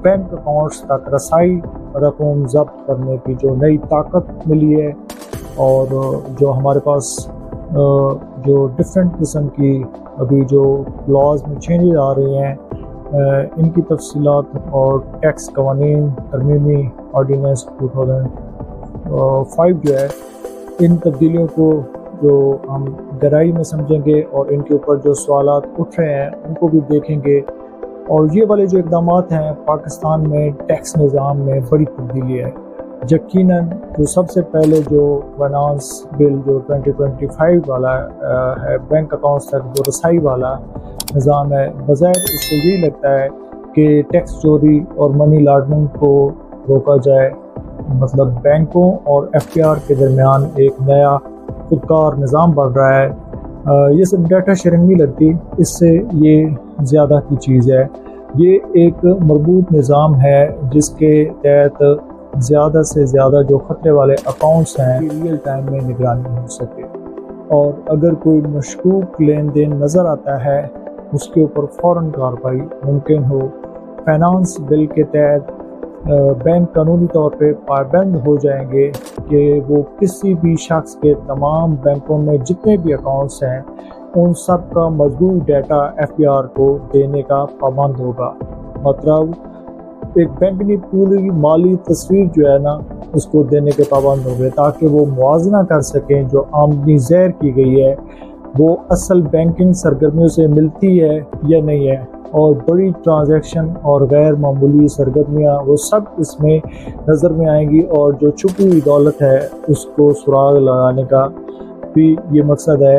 Bank accounts तक रसाई, रकम ज़ब्त करने की जो नई ताकत मिली है, और जो हमारे पास जो डिफरेंट किस्म की अभी जो लॉज में चेंजेस आ रही हैं, इनकी तफसीलात और टैक्स कवानीन तरमीमी ऑर्डिनेंस 2005 जो है, इन तब्दीलियों को जो हम गहराई में समझेंगे और इनके ऊपर जो सवालात उठ रहे हैं उनको भी देखेंगे। और ये वाले जो इक़दामात हैं, पाकिस्तान में टैक्स निज़ाम में बड़ी तब्दीली है। यकीनन जो सबसे पहले जो फाइनेंस बिल जो 2025 वाला है, बैंक अकाउंट्स तक जो रसाई वाला निज़ाम है, बज़ाहिर इससे यही लगता है कि टैक्स चोरी और मनी लॉन्ड्रिंग को रोका जाए। मतलब बैंकों और एफटीआर के दरमियान एक नया खुदकार निज़ाम बन रहा है। ये सिर्फ डाटा शेयरिंग नहीं लगती, इससे ये ज़्यादा की चीज़ है। ये एक मरबूत निज़ाम है जिसके तहत ज़्यादा से ज़्यादा जो ख़तरे वाले अकाउंट्स हैं रियल टाइम में निगरानी हो सके, और अगर कोई मशकूक लेन देन नज़र आता है उसके ऊपर फ़ौरन कार्रवाई मुमकिन हो। फाइनेंस बिल के तहत बैंक कानूनी तौर पे पाबंद हो जाएंगे कि वो किसी भी शख्स के तमाम बैंकों में जितने भी अकाउंट्स हैं उन सब का मजबूत डाटा एफटीआर को देने का पाबंद होगा। मतलब एक बैंक की पूरी माली तस्वीर जो है ना उसको देने के पाबंद हो गए, ताकि वो मुआवजा कर सकें जो आमदनी ज़ाहिर की गई है वो असल बैंकिंग सरगर्मियों से मिलती है या नहीं है, और बड़ी ट्रांजैक्शन और गैर मामूली सरगर्मियाँ वो सब इसमें नज़र में आएंगी, और जो छुपी हुई दौलत है उसको सुराग लगाने का भी ये मकसद है।